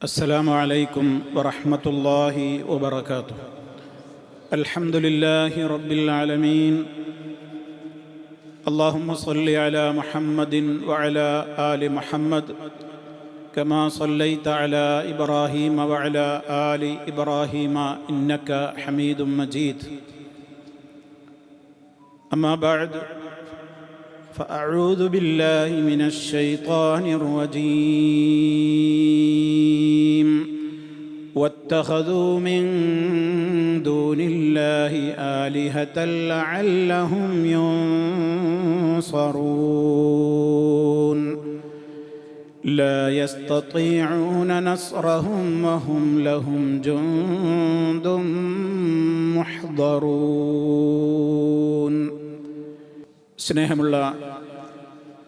السلام عليكم ورحمة الله وبركاته. الحمد لله رب العالمين. اللهم صل على محمد وعلى آل محمد كما صليت على إبراهيم وعلى آل إبراهيم إنك حميد مجيد. أما بعد فأعوذ بالله من الشيطان الرجيم. واتخذوا من دون الله آلهة لعلهم ينصرون لا يستطيعون نصرهم وهم لهم جند محضرون. സ്നേഹമുള്ള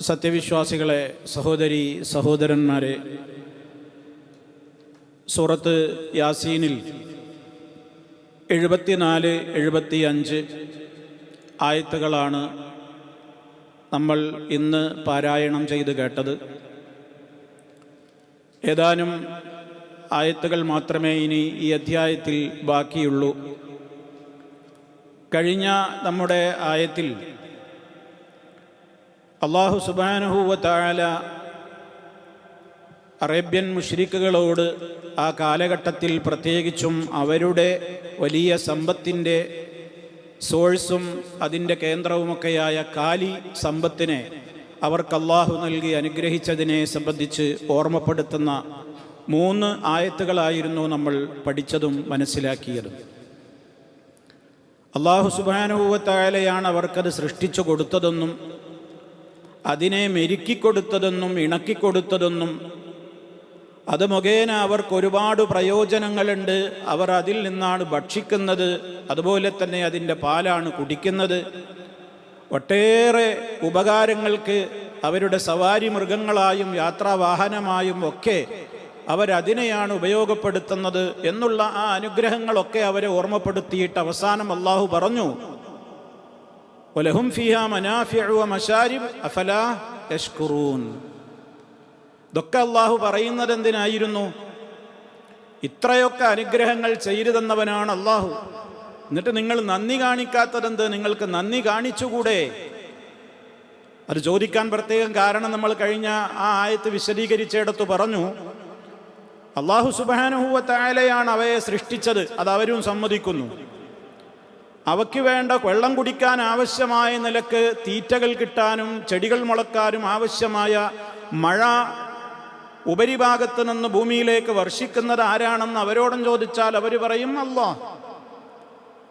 സത്യവിശ്വാസികളെ, സഹോദരി സഹോദരന്മാരെ, സൂറത്ത് യാസീനിൽ 74-75 ആയത്തുകളാണ് നമ്മൾ ഇന്ന് പാരായണം ചെയ്ത് കേട്ടത്. ഏതാനും ആയത്തുകൾ മാത്രമേ ഇനി ഈ അധ്യായത്തിൽ ബാക്കിയുള്ളൂ. കഴിഞ്ഞ നമ്മുടെ ആയത്തിൽ അല്ലാഹു സുബ്ഹാനഹു വ തആല അറേബ്യൻ മുശ്രിക്കുകളോട് ആ കാലഘട്ടത്തിൽ പ്രത്യേകിച്ചും അവരുടെ വലിയ സമ്പത്തിൻ്റെ സോഴ്സും അതിൻ്റെ കേന്ദ്രവുമൊക്കെയായ കാലി സമ്പത്തിനെ അവർക്ക് അല്ലാഹു നൽകി അനുഗ്രഹിച്ചതിനെ സംബന്ധിച്ച് ഓർമ്മപ്പെടുത്തുന്ന 3 ആയത്തുകളായിരുന്നു നമ്മൾ പഠിച്ചതും മനസ്സിലാക്കിയതും. അല്ലാഹു സുബ്ഹാനഹു വ തആലയാണ് അവർക്കത് സൃഷ്ടിച്ചു കൊടുത്തതെന്നും അതിനെ മെരുക്കിക്കൊടുത്തതെന്നും ഇണക്കിക്കൊടുത്തതെന്നും അത് മുഖേന അവർക്ക് ഒരുപാട് പ്രയോജനങ്ങളുണ്ട്, അവർ അതിൽ നിന്നാണ് ഭക്ഷിക്കുന്നത്, അതുപോലെ തന്നെ അതിൻ്റെ പാലാണ് കുടിക്കുന്നത്, ഒട്ടേറെ ഉപകാരങ്ങൾക്ക് അവരുടെ സവാരി മൃഗങ്ങളായും യാത്രാവാഹനമായും ഒക്കെ അവരതിനെയാണ് ഉപയോഗപ്പെടുത്തുന്നത് എന്നുള്ള ആ അനുഗ്രഹങ്ങളൊക്കെ അവരെ ഓർമ്മപ്പെടുത്തിയിട്ട് അവസാനം അല്ലാഹു പറഞ്ഞു, വലഹും ഫീഹാ മനാഫിഉ വമശാരിബ് അഫലാ യശ്കുറൂൻ. ഇതൊക്കെ അല്ലാഹു പറയുന്നത് എന്തിനായിരുന്നു? ഇത്രയൊക്കെ അനുഗ്രഹങ്ങൾ ചെയ്തു തന്നവനാണ് അല്ലാഹു. എന്നിട്ട് നിങ്ങൾ നന്ദി കാണിക്കാത്തതെന്ത്? നിങ്ങൾക്ക് നന്ദി കാണിച്ചുകൂടെ? അത് ചോദിക്കാൻ പ്രത്യേകം കാരണം നമ്മൾ കഴിഞ്ഞ ആ ആയത്ത് വിശദീകരിച്ചിടത്ത് പറഞ്ഞു, അല്ലാഹു സുബ്ഹാനഹു വ തആലയാണ് അവയെ സൃഷ്ടിച്ചത്, അത് അവരും സമ്മതിക്കുന്നു. അവയ്ക്ക് വേണ്ട വെള്ളം കുടിക്കാൻ ആവശ്യമായ നിലക്ക് തീറ്റകൾ കിട്ടാനും ചെടികൾ മുളക്കാനും ആവശ്യമായ മഴ ഉപരിഭാഗത്ത് നിന്ന് ഭൂമിയിലേക്ക് വർഷിക്കുന്നത് ആരാണെന്ന് അവരോടും ചോദിച്ചാൽ അവർ പറയും അല്ലാഹ്.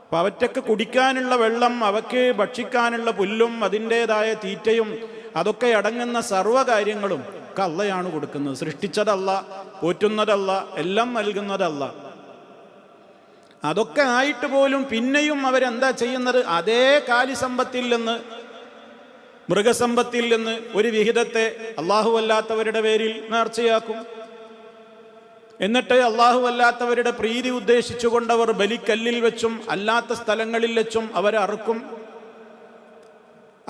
അപ്പം അവറ്റക്ക് കുടിക്കാനുള്ള വെള്ളം, അവയ്ക്ക് ഭക്ഷിക്കാനുള്ള പുല്ലും അതിൻ്റേതായ തീറ്റയും അതൊക്കെ അടങ്ങുന്ന സർവ്വകാര്യങ്ങളും ഒക്കെ അള്ളയാണ് കൊടുക്കുന്നത്. സൃഷ്ടിച്ചതല്ല, പോറ്റുന്നതല്ല, എല്ലാം നൽകുന്നതല്ല. അതൊക്കെ ആയിട്ട് പോലും പിന്നെയും അവരെന്താ ചെയ്യുന്നത്? അതേ കാലിസമ്പത്തിൽ നിന്ന്, മൃഗസമ്പത്തിൽ നിന്ന് ഒരു വിഹിതത്തെ അല്ലാഹു അല്ലാത്തവരുടെ പേരിൽ നേർച്ചയാക്കും. എന്നിട്ട് അല്ലാഹു അല്ലാത്തവരുടെ പ്രീതി ഉദ്ദേശിച്ചുകൊണ്ടവർ ബലിക്കല്ലിൽ വെച്ചും അല്ലാത്ത സ്ഥലങ്ങളിൽ വെച്ചും അവരെ അറുക്കും.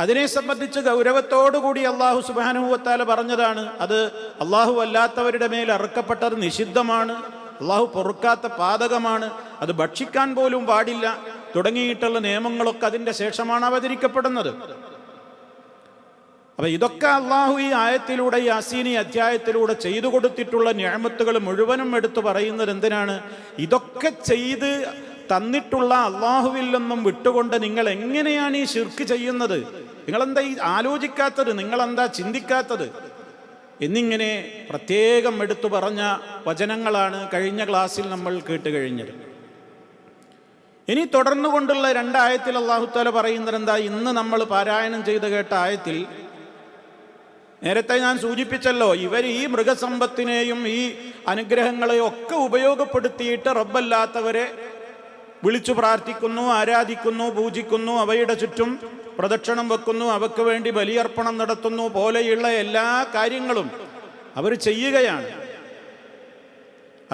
അതിനെ സംബന്ധിച്ച് ഗൗരവത്തോടുകൂടി അല്ലാഹു സുബ്ഹാനഹു വ തആല പറഞ്ഞതാണ്, അത് അല്ലാഹു അല്ലാത്തവരുടെ മേൽ അറുക്കപ്പെട്ടത് നിഷിദ്ധമാണ്, അല്ലാഹു പൊറുക്കാത്ത പാതകമാണ്, അത് ഭക്ഷിക്കാൻ പോലും പാടില്ല തുടങ്ങിയിട്ടുള്ള നിയമങ്ങളൊക്കെ അതിൻ്റെ ശേഷമാണ് അവതരിക്കപ്പെടുന്നത്. അപ്പം ഇതൊക്കെ അല്ലാഹു ഈ ആയത്തിലൂടെ, ഈ യാസീനി അധ്യായത്തിലൂടെ ചെയ്തു കൊടുത്തിട്ടുള്ള നിഅമത്തുകൾ മുഴുവനും എടുത്തു പറയുന്നത് എന്തിനാണ്? ഇതൊക്കെ ചെയ്ത് തന്നിട്ടുള്ള അല്ലാഹുവിൽ നിന്നും വിട്ടുകൊണ്ട് നിങ്ങൾ എങ്ങനെയാണ് ഈ ശിർക്ക് ചെയ്യുന്നത്? നിങ്ങളെന്താ ഈ ആലോചിക്കാത്തത്? നിങ്ങളെന്താ ചിന്തിക്കാത്തത്? എന്നിങ്ങനെ പ്രത്യേകം എടുത്തു പറഞ്ഞ വചനങ്ങളാണ് കഴിഞ്ഞ ക്ലാസ്സിൽ നമ്മൾ കേട്ട് കഴിഞ്ഞത്. ഇനി തുടർന്നു കൊണ്ടുള്ള 2 ആയത്തിൽ അല്ലാഹു തആല പറയുന്നത് എന്താ? ഇന്ന് നമ്മൾ പാരായണം ചെയ്ത് കേട്ട ആയത്തിൽ നേരത്തെ ഞാൻ സൂചിപ്പിച്ചല്ലോ, ഇവർ ഈ മൃഗസമ്പത്തിനെയും ഈ അനുഗ്രഹങ്ങളെയും ഒക്കെ ഉപയോഗപ്പെടുത്തിയിട്ട് റബ്ബല്ലാത്തവരെ വിളിച്ചു പ്രാർത്ഥിക്കുന്നു, ആരാധിക്കുന്നു, പൂജിക്കുന്നു, അവയുടെ ചുറ്റും പ്രദക്ഷിണം വെക്കുന്നു, അവയ്ക്ക് വേണ്ടി ബലിയർപ്പണം നടത്തുന്നു പോലെയുള്ള എല്ലാ കാര്യങ്ങളും അവർ ചെയ്യുകയാണ്.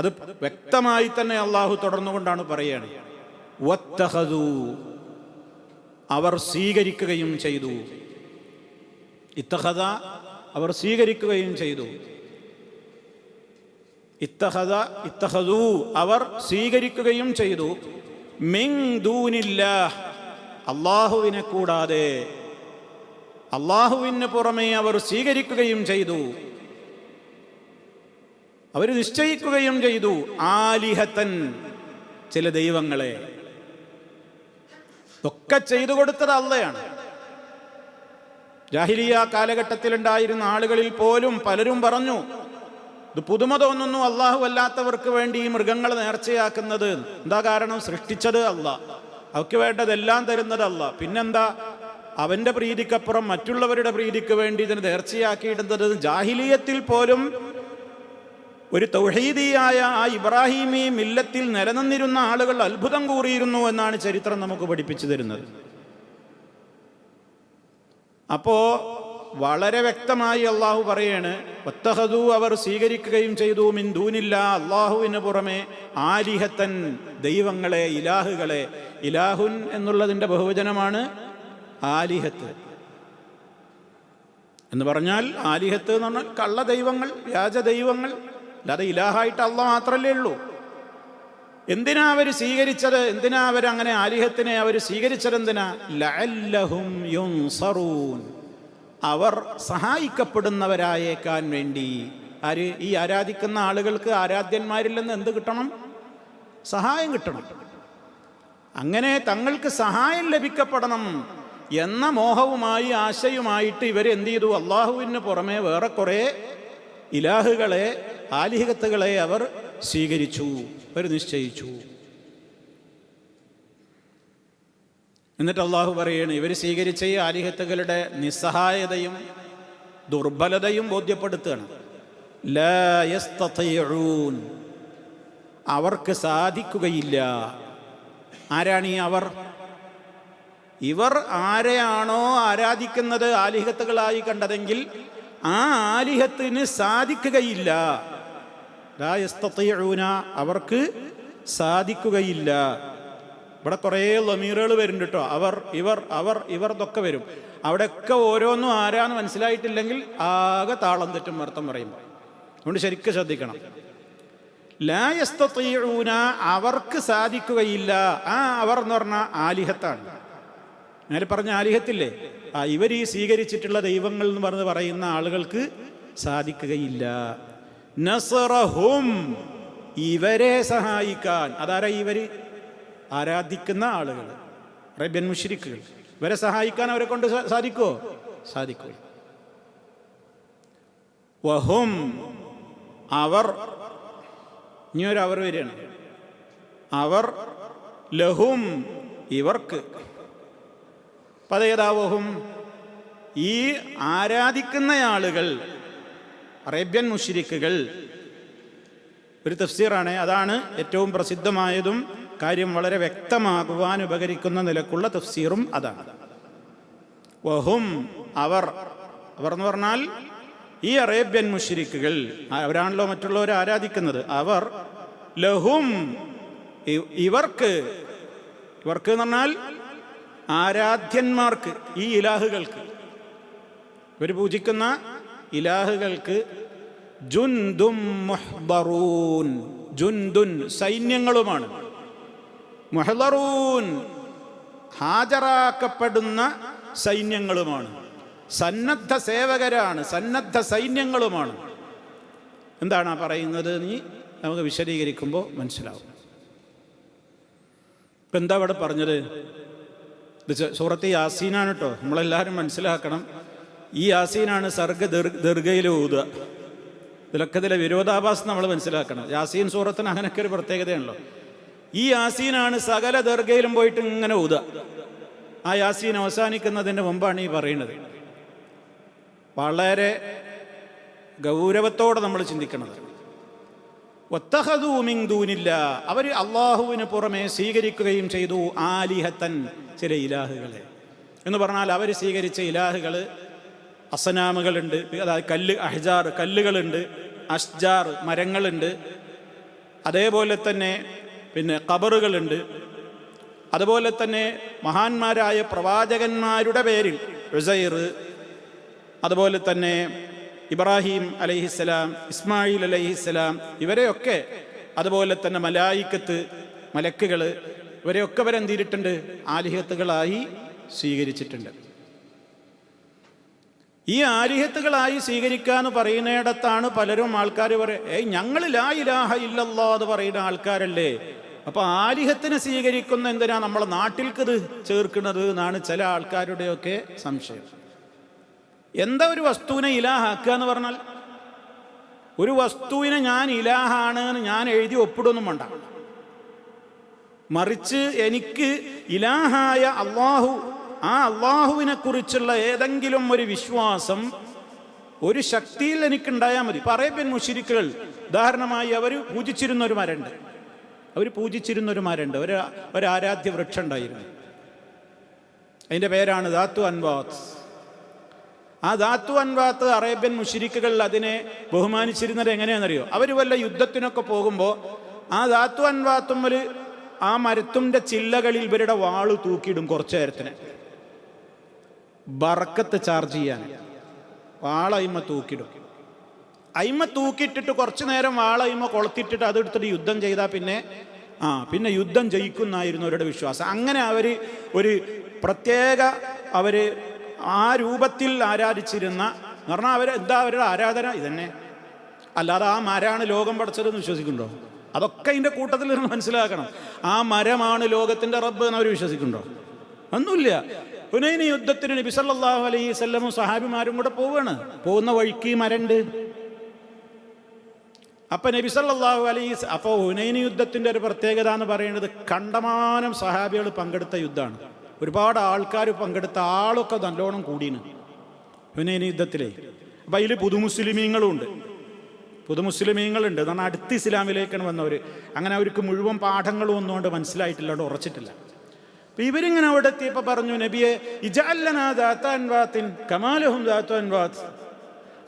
അത് വ്യക്തമായി തന്നെ അല്ലാഹു തുടർന്നുകൊണ്ടാണ് പറയുകയാണ്, വത്തഖദൂ, അവർ സ്വീകരിക്കുകയും ചെയ്തു. ഇത്തഖദ, അവർ സ്വീകരിക്കുകയും ചെയ്തു. ഇത്തഖദൂ അവർ സ്വീകരിക്കുകയും ചെയ്തു, മിൻ ദൂനില്ലാഹ് അല്ലാഹുവിനെ കൂടാതെ, അല്ലാഹുവിന് പുറമെ അവർ സ്വീകരിക്കുകയും ചെയ്തു, അവർ നിശ്ചയിക്കുകയും ചെയ്തു ആലിഹത്തൻ ചില ദൈവങ്ങളെ. ഒക്കെ ചെയ്തു കൊടുത്തത് അള്ളയാണ്. ജാഹിലിയ കാലഘട്ടത്തിലുണ്ടായിരുന്ന ആളുകളിൽ പോലും പലരും പറഞ്ഞു, ഇത് പുതുമ തോന്നുന്നു അള്ളാഹു അല്ലാത്തവർക്ക് വേണ്ടി ഈ മൃഗങ്ങളെ നേർച്ചയാക്കുന്നത്. എന്താ കാരണം? സൃഷ്ടിച്ചത് അള്ളാഹ്, അവർക്ക് വേണ്ടതെല്ലാം തരുന്നത് അള്ളാഹ്. പിന്നെന്താ അവന്റെ പ്രീതിക്കപ്പുറം മറ്റുള്ളവരുടെ പ്രീതിക്ക് വേണ്ടി ഇതിന് നേർച്ചയാക്കിയിടുന്നത്? ജാഹിലിയത്തിൽ പോലും ഒരു തൗഹീദിയായ ആ ഇബ്രാഹിമി മില്ലത്തിൽ നിലനിന്നിരുന്ന ആളുകൾ അത്ഭുതം കൂറിയിരുന്നു എന്നാണ് ചരിത്രം നമുക്ക് പഠിപ്പിച്ചു തരുന്നത്. അപ്പോ വളരെ വ്യക്തമായി അള്ളാഹു പറയാണ്, വത്തഖദൂ അവർ സ്വീകരിക്കുകയും ചെയ്തു, മിൻ ദൂനില്ലാ അള്ളാഹുവിന് പുറമെ ആലിഹത്തൻ ദൈവങ്ങളെ, ഇലാഹുകളെ. ഇലാഹുൻ എന്നുള്ളതിൻ്റെ ബഹുവചനമാണ് ആലിഹത്ത് എന്ന് പറഞ്ഞാൽ. ആലിഹത്ത് എന്ന് പറഞ്ഞാൽ കള്ള ദൈവങ്ങൾ, വ്യാജ ദൈവങ്ങൾ. അല്ലാതെ ഇലാഹായിട്ട് അള്ളാഹ് മാത്രമല്ലേ ഉള്ളൂ. എന്തിനാ അവർ സ്വീകരിച്ചത്? എന്തിനാ അവരങ്ങനെ ആലിഹത്തിനെ അവർ സ്വീകരിച്ചത്? എന്തിനാ? ലഅല്ലഹും യുൻസറൂൻ, അവർ സഹായിക്കപ്പെടുന്നവരായേക്കാൻ വേണ്ടി. ആര്? ഈ ആരാധിക്കുന്ന ആളുകൾക്ക് ആരാധ്യന്മാരിൽ നിന്ന് എന്ത് കിട്ടണം? സഹായം കിട്ടണം. അങ്ങനെ തങ്ങൾക്ക് സഹായം ലഭിക്കപ്പെടണം എന്ന മോഹവുമായി, ആശയുമായിട്ട് ഇവർ എന്ത് ചെയ്തു? അള്ളാഹുവിന് പുറമെ വേറെ കുറേ ഇലാഹുകളെ, ആലിഹത്തുകളെ അവർ സ്വീകരിച്ചു, അവർ നിശ്ചയിച്ചു. എന്നിട്ട് അള്ളാഹു പറയാണ്, ഇവർ സ്വീകരിച്ച ഈ ആലിഹത്തുകളുടെ നിസ്സഹായതയും ദുർബലതയും ബോധ്യപ്പെടുത്തുകയാണ്. ലാ യസ്തതീഊൻ, അവർക്ക് സാധിക്കുകയില്ല. ആരാണ് ഈ അവർ? ഇവർ ആരെയാണോ ആരാധിക്കുന്നത് ആലിഹത്തുകളായി കണ്ടതെങ്കിൽ ആ ആലിഹത്തിന് സാധിക്കുകയില്ല. ലാ യസ്തതീഊന, അവർക്ക് സാധിക്കുകയില്ല. ഇവിടെ കുറേ ലമീറുകൾ വരുന്നുണ്ട് കേട്ടോ. അവർ, ഇവർ, അവർ, ഇവർ ഇതൊക്കെ വരും. അവിടെയൊക്കെ ഓരോന്നും ആരാന്ന് മനസ്സിലായിട്ടില്ലെങ്കിൽ ആകെ താളം തെറ്റും അർത്ഥം പറയുമ്പോൾ. അതുകൊണ്ട് ശരിക്കും ശ്രദ്ധിക്കണം. ലാ യസ്തതീഊന, അവർക്ക് സാധിക്കുകയില്ല. ആ അവർ എന്ന് പറഞ്ഞാൽ ആലിഹത്താണ്. നേരെ പറഞ്ഞ ആലിഹത്തില്ലേ, ഇവർ ഈ സ്വീകരിച്ചിട്ടുള്ള ദൈവങ്ങൾ എന്ന് പറഞ്ഞ് പറയുന്ന ആളുകൾക്ക് സാധിക്കുകയില്ല. നസറഹും, ഇവരെ സഹായിക്കാൻ. അതാരാ ഇവര്? ആരാധിക്കുന്ന ആളുകൾ, അറേബ്യൻ മുശ്രിക്കുകൾ. ഇവരെ സഹായിക്കാൻ അവരെ കൊണ്ട് സാധിക്കുമോ? സാധിക്കുക. വഹും, അവർ, ഇനിയൊരു അവർ വരികയാണ്. അവർ, ലഹും, ഇവർക്ക്. പതേതാവഹും, ഈ ആരാധിക്കുന്ന ആളുകൾ, അറേബ്യൻ മുശ്രിക്കുകൾ. ഒരു തഫ്സീറാണ്, അതാണ് ഏറ്റവും പ്രസിദ്ധമായതും കാര്യം വളരെ വ്യക്തമാകുവാൻ ഉപകരിക്കുന്ന നിലക്കുള്ള തഫ്സീറും അതാണ്. വഹും, അവർ, അവർ എന്ന് പറഞ്ഞാൽ ഈ അറേബ്യൻ മുശ്രിക്കുകൾ, അവരാണല്ലോ മറ്റുള്ളവരെ ആരാധിക്കുന്നത്. അവർ, ലഹും, ഇവർക്ക്. ഇവർക്ക് എന്ന് പറഞ്ഞാൽ ആരാധ്യന്മാർക്ക്, ഈ ഇലാഹുകൾക്ക്, ഇവർ പൂജിക്കുന്ന ഇലാഹുകൾക്ക് ജുന്ദും മുഹ്ദറൂൻ, ജുന്ദുൻ സൈന്യങ്ങളുമാണ്, മുഹ്ദറൂൻ ഹാജരാക്കപ്പെടുന്ന സൈന്യങ്ങളുമാണ്, സന്നദ്ധ സേവകരാണ്, സന്നദ്ധ സൈന്യങ്ങളുമാണ്. എന്താണ് പറയുന്നത്? നീ നമുക്ക് വിശദീകരിക്കുമ്പോൾ മനസ്സിലാവും. ഇപ്പം എന്താ ഇവിടെ പറഞ്ഞത്? ഇത് സൂറത്ത് യാസീനാണ് കേട്ടോ. നമ്മളെല്ലാവരും മനസ്സിലാക്കണം, ഈ യാസീനാണ് സർഗ ദീർഘയിൽ ഊതുക. ഇതിലൊക്കെ ഇതിലെ വിരോധാഭാസം നമ്മൾ മനസ്സിലാക്കണം. യാസീൻ സൂറത്തിന് അങ്ങനെയൊക്കെ ഒരു പ്രത്യേകതയാണല്ലോ. ഈ യാസീനാണ് സകല ദീർഘയിലും പോയിട്ട് ഇങ്ങനെ ഊതുക. ആ യാസീൻ അവസാനിക്കുന്നതിന് മുമ്പാണ് ഈ പറയുന്നത്. വളരെ ഗൗരവത്തോടെ നമ്മൾ ചിന്തിക്കുന്നത്. വത്തഖദൂ മിൻ ദൂനില്ലാ, അവർ അള്ളാഹുവിന് പുറമെ സ്വീകരിക്കുകയും ചെയ്തു ആലിഹത്തൻ, ചില ഇലാഹുകളെ. എന്ന് പറഞ്ഞാൽ അവർ സ്വീകരിച്ച ഇലാഹുകൾ അസനാമുകളുണ്ട്, അതായത് കല്ല്, അഹ്ജാർ കല്ലുകളുണ്ട്, അഷ്ജാർ മരങ്ങളുണ്ട്, അതേപോലെ തന്നെ പിന്നെ ഖബറുകളുണ്ട്, അതുപോലെ തന്നെ മഹാന്മാരായ പ്രവാചകന്മാരുടെ പേരിൽ ഉസൈർ, അതുപോലെ തന്നെ ഇബ്രാഹിം അലൈഹിസ്സലാം, ഇസ്മായിൽ അലൈഹിസ്സലാം, ഇവരെയൊക്കെ, അതുപോലെ തന്നെ മലായിക്കത്ത്, മലക്കുകൾ, ഇവരെയൊക്കെ അവരെന്ത് ചെയ്തിട്ടുണ്ട്? ആലിഹത്തുകളായി സ്വീകരിച്ചിട്ടുണ്ട്. ഈ ആലിഹത്തുകളായി സ്വീകരിക്കാന്ന് പറയുന്നിടത്താണ് പലരും ആൾക്കാർ പറയും, ഞങ്ങൾ ലാ ഇലാഹ ഇല്ലല്ലാ എന്ന് പറയുന്ന ആൾക്കാരല്ലേ, അപ്പൊ ആലിഹത്തിനെ സ്വീകരിക്കുന്ന എന്തിനാ നമ്മളെ നാട്ടിൽക്കത് ചേർക്കുന്നത് എന്നാണ് ചില ആൾക്കാരുടെയൊക്കെ സംശയം. എന്താ ഒരു വസ്തുവിനെ ഇലാഹാക്കുക എന്ന് പറഞ്ഞാൽ? ഒരു വസ്തുവിനെ ഞാൻ ഇലാഹാണ് എന്ന് ഞാൻ എഴുതി ഒപ്പിടൊന്നും വേണ്ട. മറിച്ച് എനിക്ക് ഇലാഹായ അള്ളാഹു, ആ അള്ളാഹുവിനെ കുറിച്ചുള്ള ഏതെങ്കിലും ഒരു വിശ്വാസം, ഒരു ശക്തിയിൽ എനിക്കുണ്ടായാൽ മതി. അറേബ്യൻ മുശ്രിക്കുകൾ ഉദാഹരണമായി അവർ പൂജിച്ചിരുന്നൊരു മരമുണ്ട്, ഒരു ആരാധ്യ വൃക്ഷം ഉണ്ടായിരുന്നു. അതിൻ്റെ പേരാണ് ദാത്തു അൻവാത്ത്. ആ ദാത്തു അൻവാത്ത് അറേബ്യൻ മുശ്രിക്കുകൾ അതിനെ ബഹുമാനിച്ചിരുന്നത് എങ്ങനെയാണെന്നറിയോ? അവർ വല്ല യുദ്ധത്തിനൊക്കെ പോകുമ്പോൾ ആ ദാത്തു അൻവാത്തുമ്മൽ ആ മരത്തിൻ്റെ ചില്ലകളിൽ ഇവരുടെ വാള് തൂക്കിയിടും. കുറച്ചു നേരത്തിന് ബറക്കത്ത് ചാർജ് ചെയ്യാൻ വാളയിമ തൂക്കിയിടും. അയിമ തൂക്കിയിട്ടിട്ട് കുറച്ചു നേരം വാളയിമ കൊളുത്തിട്ടിട്ട് അതെടുത്തിട്ട് യുദ്ധം ചെയ്താൽ പിന്നെ യുദ്ധം ജയിക്കുന്നായിരുന്നു അവരുടെ വിശ്വാസം. അങ്ങനെ അവർ ഒരു പ്രത്യേക ആ രൂപത്തിൽ ആരാധിച്ചിരുന്ന എന്ന് പറഞ്ഞാൽ അവരുടെ ആരാധന ഇതന്നെ. അല്ലാതെ ആ മരമാണ് ലോകം പടച്ചതെന്ന് വിശ്വസിക്കുന്നുണ്ടോ? അതൊക്കെ ഇതിൻ്റെ കൂട്ടത്തിൽ നിന്ന് മനസ്സിലാക്കണം. ആ മരമാണ് ലോകത്തിൻ്റെ റബ്ബ് എന്ന് അവർ വിശ്വസിക്കുന്നുണ്ടോ? ഒന്നുമില്ല. ഹുനൈൻ യുദ്ധത്തിന് നബി സല്ലല്ലാഹു അലൈഹി വസല്ലമും സഹാബിമാരും കൂടെ പോകുന്ന വഴിക്ക് മരണ്ട്. അപ്പൊ നബി സല്ലല്ലാഹു അലൈഹി അപ്പോൾ ഹുനൈൻ യുദ്ധത്തിൻ്റെ ഒരു പ്രത്യേകത എന്ന് പറയുന്നത് കണ്ടമാനം സഹാബികൾ പങ്കെടുത്ത യുദ്ധമാണ്. ഒരുപാട് ആൾക്കാർ പങ്കെടുത്ത, ആളൊക്കെ നല്ലോണം കൂടിയാണ് ഹുനൈൻ യുദ്ധത്തിലെ. അപ്പം അതിൽ പുതുമുസ്ലിമീങ്ങളുണ്ട് എന്ന് പറഞ്ഞാൽ അടുത്ത് ഇസ്ലാമിലേക്കാണ് വന്നവർ. അങ്ങനെ അവർക്ക് മുഴുവൻ പാഠങ്ങളും ഒന്നുകൊണ്ട് മനസ്സിലായിട്ടില്ല, അവിടെ ഉറച്ചിട്ടില്ല. അപ്പം ഇവരിങ്ങനെ അവിടെ എത്തിയപ്പോൾ പറഞ്ഞു, നബിയെ ഇജഅൽ ലനാ ദാത അൻവാത്തിൻ കമാ ലഹും ദാത അൻവാത്ത്.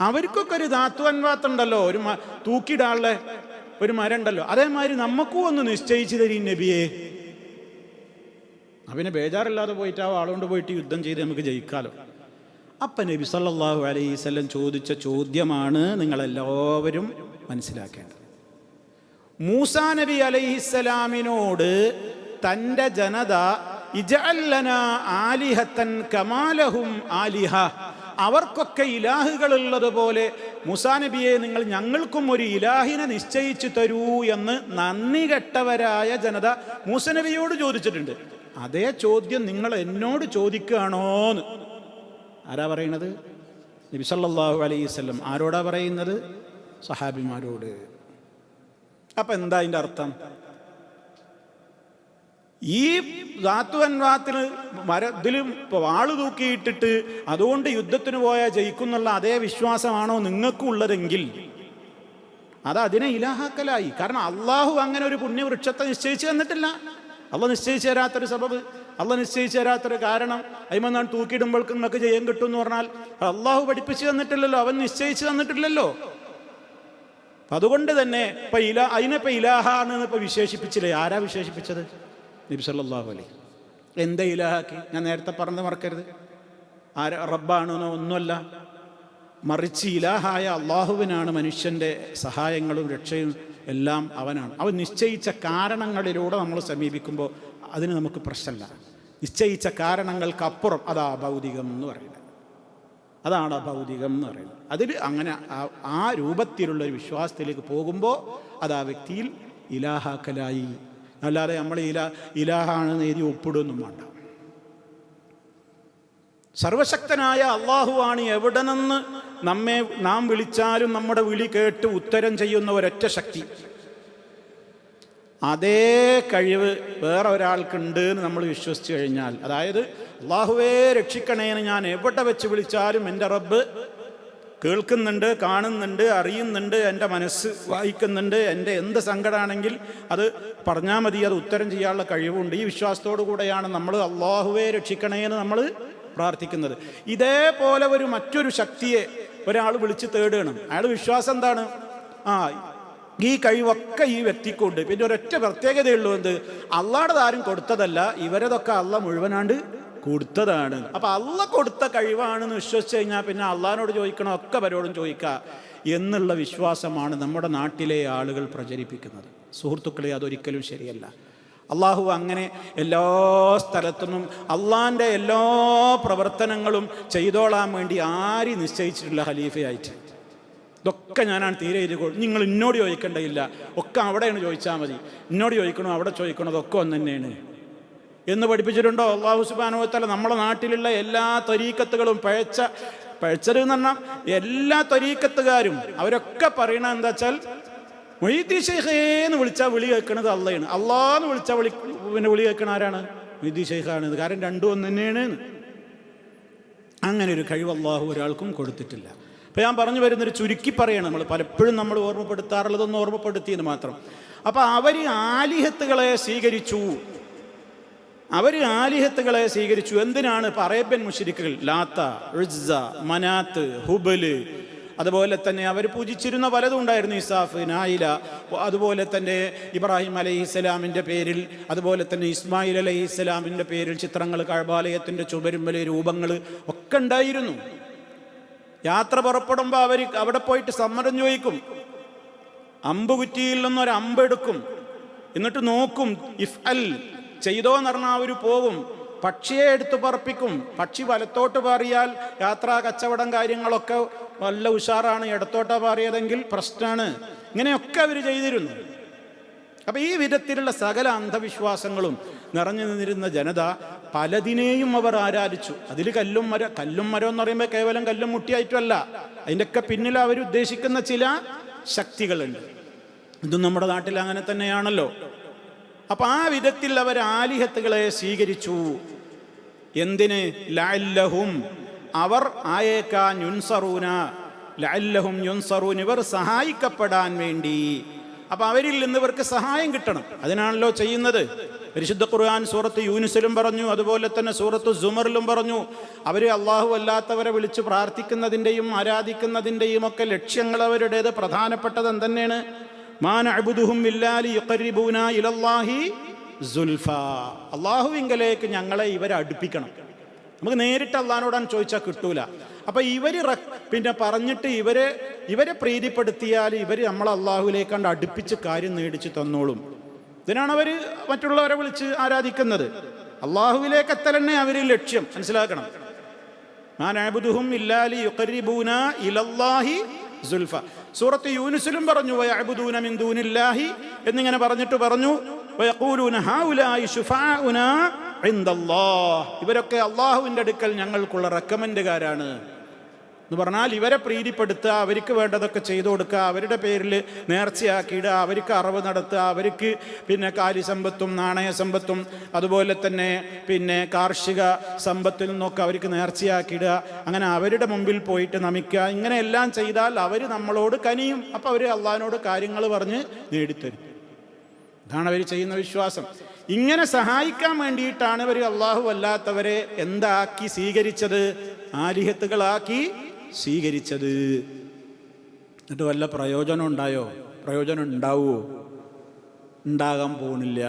അവർക്കൊക്കെ ഒരു ദാത്തു അൻവാത്ത് ഉണ്ടല്ലോ, ഒരു തൂക്കിടാനുള്ള ഒരു മരം ഉണ്ടല്ലോ, അതേമാതിരി നമുക്കും ഒന്ന് നിശ്ചയിച്ചു തരീം നബിയെ. അവന് ബേജാറില്ലാതെ പോയിട്ട് ആ ആളുകൊണ്ട് പോയിട്ട് യുദ്ധം ചെയ്ത് നമുക്ക് ജയിക്കാലോ. അപ്പം നബി സല്ലല്ലാഹു അലൈഹി വസല്ലം ചോദിച്ച ചോദ്യമാണ് നിങ്ങളെല്ലാവരും മനസ്സിലാക്കേണ്ടത്. മൂസാ നബി അലൈഹിസ്സലാമിനോട് തൻ്റെ ജനത ഇജഅൽ ലനാ ആലിഹത്തൻ കമാ ലഹും ആലിഹ, അവർക്കൊക്കെ ഇലാഹുകളുള്ളതുപോലെ മൂസാ നബിയെ നിങ്ങൾ ഞങ്ങൾക്കും ഒരു ഇലാഹിനെ നിശ്ചയിച്ചു തരൂ എന്ന് നന്ദി കെട്ടവരായ ജനത മൂസാ നബിയോട് ചോദിച്ചിട്ടുണ്ട്. അതേ ചോദ്യം നിങ്ങൾ എന്നോട് ചോദിക്കുകയാണോന്ന് ആരാ പറയണത്? നബി സല്ലല്ലാഹു അലൈഹി വസല്ലം. ആരോടാ പറയുന്നത്? സഹാബിമാരോട്. അപ്പം എന്താ അതിൻ്റെ അർത്ഥം? ഈ ദാത്തു അൻവാത്തിന് ഇതിലും വാള് തൂക്കിയിട്ടിട്ട് അതുകൊണ്ട് യുദ്ധത്തിന് പോയാൽ ജയിക്കുന്നുള്ള അതേ വിശ്വാസമാണോ നിങ്ങൾക്കുള്ളതെങ്കിൽ അത് അതിനെ ഇലാഹാക്കലായി. കാരണം അള്ളാഹു അങ്ങനെ ഒരു പുണ്യവൃക്ഷത്തെ നിശ്ചയിച്ചു തന്നിട്ടില്ല. അള്ളാഹ് നിശ്ചയിച്ചു തരാത്തൊരു സബബ്, അള്ളാഹ് നിശ്ചയിച്ചു തരാത്തൊരു കാരണം, അതിമെന്നാണ് തൂക്കിയിടുമ്പോൾക്ക് നിങ്ങൾക്ക് ജയം കിട്ടും എന്ന് പറഞ്ഞാൽ അള്ളാഹു പഠിപ്പിച്ചു തന്നിട്ടില്ലല്ലോ, അവൻ നിശ്ചയിച്ചു തന്നിട്ടില്ലല്ലോ. അതുകൊണ്ട് തന്നെ അതിനിപ്പോൾ ഇലാഹാണെന്ന് ഇപ്പോൾ വിശേഷിപ്പിച്ചില്ലേ? ആരാ വിശേഷിപ്പിച്ചത്? നബി സല്ലല്ലാഹു അലൈഹി. എന്താ ഇലാഹാക്കി? ഞാൻ നേരത്തെ പറഞ്ഞത് മറക്കരുത്. റബ്ബാണെന്നോ ഒന്നുമല്ല, മറിച്ച് ഇലാഹായ അള്ളാഹുവിനാണ് മനുഷ്യൻ്റെ സഹായങ്ങളും രക്ഷയും എല്ലാം അവനാണ്. അവൻ നിശ്ചയിച്ച കാരണങ്ങളിലൂടെ നമ്മൾ സമീപിക്കുമ്പോൾ അതിന് നമുക്ക് പ്രശ്നമില്ല. നിശ്ചയിച്ച കാരണങ്ങൾക്കപ്പുറം അതാ ഭൗതികം എന്ന് പറയുന്നത്, അതാണ് ഭൗതികം എന്ന് പറയുന്നത്. അതിൽ അങ്ങനെ ആ രൂപത്തിലുള്ളൊരു വിശ്വാസത്തിലേക്ക് പോകുമ്പോൾ അത് ആ വ്യക്തിയിൽ ഇലാഹാക്കലായി. അല്ലാതെ നമ്മൾ ഇലാഹാണെന്ന് എഴുതി ഒപ്പിടുകയൊന്നും വേണ്ട. സർവശക്തനായ അള്ളാഹുവാണ് എവിടെ നിന്ന് നാം വിളിച്ചാലും നമ്മുടെ വിളി കേട്ട് ഉത്തരം ചെയ്യുന്ന ഒരൊറ്റ ശക്തി. അതേ കഴിവ് വേറെ ഒരാൾക്കുണ്ട് എന്ന് നമ്മൾ വിശ്വസിച്ച് കഴിഞ്ഞാൽ, അതായത് അള്ളാഹുവേ രക്ഷിക്കണേന്ന് ഞാൻ എവിടെ വെച്ച് വിളിച്ചാലും എൻ്റെ റബ്ബ് കേൾക്കുന്നുണ്ട്, കാണുന്നുണ്ട്, അറിയുന്നുണ്ട്, എൻ്റെ മനസ്സ് വായിക്കുന്നുണ്ട്, എൻ്റെ എന്ത് സങ്കടമാണെങ്കിൽ അത് പറഞ്ഞാൽ മതി, അത് ഉത്തരം ചെയ്യാനുള്ള കഴിവുണ്ട്. ഈ വിശ്വാസത്തോടു കൂടെയാണ് നമ്മൾ അള്ളാഹുവേ രക്ഷിക്കണേന്ന് നമ്മൾ പ്രാർത്ഥിക്കുന്നത്. ഇതേപോലെ മറ്റൊരു ശക്തിയെ ഒരാൾ വിളിച്ച് തേടുകയാണ്. അയാൾ വിശ്വാസം എന്താണ്? ഈ കഴിവൊക്കെ ഈ വ്യക്തിക്കുണ്ട്. പിന്നെ ഒരൊറ്റ പ്രത്യേകതയുള്ളൂ, എന്ത്? അള്ളാഹുടെ ആരും കൊടുത്തതല്ല, ഇവരതൊക്കെ അള്ളാഹ് മുഴുവനാണ്ട് കൊടുത്തതാണ്. അപ്പം അള്ള കൊടുത്ത കഴിവാണെന്ന് വിശ്വസിച്ച് കഴിഞ്ഞാൽ പിന്നെ അള്ളഹാനോട് ചോദിക്കണോ ഒക്കെ പരോടും ചോദിക്കുക എന്നുള്ള വിശ്വാസമാണ് നമ്മുടെ നാട്ടിലെ ആളുകൾ പ്രചരിപ്പിക്കുന്നത്. സുഹൃത്തുക്കളെ, അതൊരിക്കലും ശരിയല്ല. അള്ളാഹു അങ്ങനെ എല്ലാ സ്ഥലത്തുനിന്നും അള്ളാഹിൻ്റെ എല്ലാ പ്രവർത്തനങ്ങളും ചെയ്തോളാൻ വേണ്ടി ആരും നിശ്ചയിച്ചിട്ടില്ല ഖലീഫയായിട്ട്. ഇതൊക്കെ ഞാനാണ് തീരെ നിങ്ങൾ ഇന്നോട് ചോദിക്കേണ്ടതില്ല, ഒക്കെ അവിടെയാണ് ചോദിച്ചാൽ മതി. ഇന്നോട് ചോദിക്കണോ അവിടെ ചോദിക്കണോ അതൊക്കെ ഒന്ന് തന്നെയാണ് എന്ന് പഠിപ്പിച്ചിട്ടുണ്ടോ അള്ളാഹു സുബ്ഹാനഹു വ തആല? നമ്മുടെ നാട്ടിലുള്ള എല്ലാ ത്വരീഖത്തുകളും പഴച്ചത് എന്ന് പറഞ്ഞാൽ എല്ലാ ത്വരീഖത്തുകാരും അവരൊക്കെ പറയണത് എന്താ വെച്ചാൽ മൊയ്തീൻ ശൈഖേന്ന് വിളിച്ചാൽ വിളി കേൾക്കണത് അള്ളയാണ്, അള്ളാന്ന് വിളിച്ചാൽ വിളി കേൾക്കണ ആരാണ്? മൊയ്തീൻ ശൈഖാണ്. കാരണം രണ്ടും ഒന്ന് തന്നെയാണ്. അങ്ങനെ ഒരു കഴിവ് അള്ളാഹു ഒരാൾക്കും കൊടുത്തിട്ടില്ല. അപ്പോൾ ഞാൻ പറഞ്ഞു വരുന്നൊരു ചുരുക്കി പറയണം, പലപ്പോഴും നമ്മൾ ഓർമ്മപ്പെടുത്താറുള്ളതൊന്ന് ഓർമ്മപ്പെടുത്തിയെന്ന് മാത്രം. അപ്പോൾ അവർ ആലിഹത്തുകളെ സ്വീകരിച്ചു. എന്തിനാണ്? അറേബ്യൻ മുശ്രിക്കുകൾ ലാത്ത, ഉസ്സ, മനാത്ത്, ഹുബല്, അതുപോലെ തന്നെ അവർ പൂജിച്ചിരുന്ന പലതും ഉണ്ടായിരുന്നു. ഇസാഫ്, നായില, അതുപോലെ തന്നെ ഇബ്രാഹിം അലൈഹിസ്സലാമിൻ്റെ പേരിൽ, അതുപോലെ തന്നെ ഇസ്മായിൽ അലൈഹിസ്സലാമിൻ്റെ പേരിൽ ചിത്രങ്ങൾ, കഅബാലയത്തിൻ്റെ ചുവരുമ്പല് രൂപങ്ങൾ ഒക്കെ ഉണ്ടായിരുന്നു. യാത്ര പുറപ്പെടുമ്പോൾ അവർ അവിടെ പോയിട്ട് സമ്മതം ചോദിക്കും. അമ്പുകുറ്റിയിൽ നിന്നൊരു അമ്പെടുക്കും, എന്നിട്ട് നോക്കും ഇഫ് അൽ ചെയ്തോന്ന് പറഞ്ഞാൽ അവർ പോകും. പക്ഷിയെ എടുത്ത് പറപ്പിക്കും. പക്ഷി വലത്തോട്ട് പാറിയാൽ യാത്രാ കച്ചവടം കാര്യങ്ങളൊക്കെ നല്ല ഉഷാറാണ്, ഇടത്തോട്ടാ പാറിയതെങ്കിൽ പ്രശ്നമാണ്. ഇങ്ങനെയൊക്കെ അവർ ചെയ്തിരുന്നു. അപ്പം ഈ വിധത്തിലുള്ള സകല അന്ധവിശ്വാസങ്ങളും നിറഞ്ഞു നിന്നിരുന്ന ജനത പലതിനെയും അവർ ആരാധിച്ചു. അതിൽ കല്ലും മരം എന്ന് പറയുമ്പോൾ കേവലം കല്ലും മുട്ടിയായിട്ടുമല്ല, അതിൻ്റെയൊക്കെ പിന്നിൽ അവരുദ്ദേശിക്കുന്ന ചില ശക്തികളുണ്ട്. ഇതും നമ്മുടെ നാട്ടിൽ അങ്ങനെ തന്നെയാണല്ലോ. അപ്പം ആ വിധത്തിൽ അവർ ആലിഹത്തുകളെ സ്വീകരിച്ചു. എന്തിന്? ലഅല്ലഹും, അവർ ആയേക്കാൻ യുൻസറൂന, ലഅല്ലഹും യുൻസറൂൻ, ഇവർ സഹായിക്കപ്പെടാൻ വേണ്ടി. അപ്പം അവരിൽ നിന്ന് ഇവർക്ക് സഹായം കിട്ടണം, അതിനാണല്ലോ ചെയ്യുന്നത്. പരിശുദ്ധ ഖുർആൻ സൂറത്ത് യൂനുസിലും പറഞ്ഞു, അതുപോലെ തന്നെ സൂറത്ത് സുമറിലും പറഞ്ഞു. അവർ അള്ളാഹു അല്ലാത്തവരെ വിളിച്ച് പ്രാർത്ഥിക്കുന്നതിൻ്റെയും ആരാധിക്കുന്നതിൻ്റെയും ഒക്കെ ലക്ഷ്യങ്ങൾ അവരുടേത് പ്രധാനപ്പെട്ടത് എന്തെന്നെയാണ്? മാ നഅ്ബുദുഹും ഇല്ലാ ലിയുഖർരിബൂനാ ഇലല്ലാഹി സുൽഫാ, അള്ളാഹുവിങ്കലേക്ക് ഞങ്ങളെ ഇവരെ അടുപ്പിക്കണം. നമുക്ക് നേരിട്ട് അള്ളാഹിനോടാണ് ചോദിച്ചാൽ കിട്ടൂല. അപ്പം ഇവർ പിന്നെ പറഞ്ഞിട്ട് ഇവരെ പ്രീതിപ്പെടുത്തിയാൽ ഇവർ നമ്മളെ അള്ളാഹുവിലേക്കാണ്ട് അടുപ്പിച്ച് കാര്യം നേടിച്ച് തന്നോളും. ഇതിനാണ് അവർ മറ്റുള്ളവരെ വിളിച്ച് ആരാധിക്കുന്നത്. അള്ളാഹുവിലേക്ക് എത്തലെന്നെ അവർ ലക്ഷ്യം, മനസ്സിലാക്കണം. മാ നഅ്ബുദുഹും ഇല്ലാ ലിയുഖർരിബൂനാ ഇലല്ലാഹി സുൽഫ. സൂറത്ത് യൂനുസിലും പറഞ്ഞു വയഅ്ബുദൂന മിൻ ദൂനില്ലാഹി എന്നിങ്ങനെ പറഞ്ഞിട്ട് പറഞ്ഞു വയഖൂലൂന ഹൗലായി ശുഫാഉനാ ഇൻദല്ലാഹ്, ഇവരൊക്കെ അള്ളാഹുവിൻ്റെ അടുക്കൽ ഞങ്ങൾക്കുള്ള റെക്കമെൻഡുകാരാണ് എന്ന് പറഞ്ഞാൽ ഇവരെ പ്രീതിപ്പെടുത്തുക, അവർക്ക് വേണ്ടതൊക്കെ ചെയ്തു കൊടുക്കുക, അവരുടെ പേരിൽ നേർച്ചയാക്കിയിടുക, അവർക്ക് അറിവ് നടത്തുക, അവർക്ക് പിന്നെ കാര്യസമ്പത്തും നാണയ സമ്പത്തും അതുപോലെ തന്നെ പിന്നെ കാർഷിക സമ്പത്തിൽ നിന്നൊക്കെ അവർക്ക് നേർച്ചയാക്കിയിടുക, അങ്ങനെ അവരുടെ മുമ്പിൽ പോയിട്ട് നമിക്കുക. ഇങ്ങനെയെല്ലാം ചെയ്താൽ അവർ നമ്മളോട് കനിയും. അപ്പോൾ അവർ അള്ളാഹിനോട് കാര്യങ്ങൾ പറഞ്ഞ് നേടിത്തരും. ഇതാണ് അവർ ചെയ്യുന്ന വിശ്വാസം. ഇങ്ങനെ സഹായിക്കാൻ വേണ്ടിയിട്ടാണ് ഇവർ അള്ളാഹു അല്ലാത്തവരെ എന്താക്കി സ്വീകരിച്ചത്? ആലിഹത്തുകളാക്കി സ്വീകരിച്ചത്. എന്നിട്ട് വല്ല പ്രയോജനം ഉണ്ടായോ? പ്രയോജനം ഉണ്ടാവുമോ? ഉണ്ടാകാൻ പോണില്ല.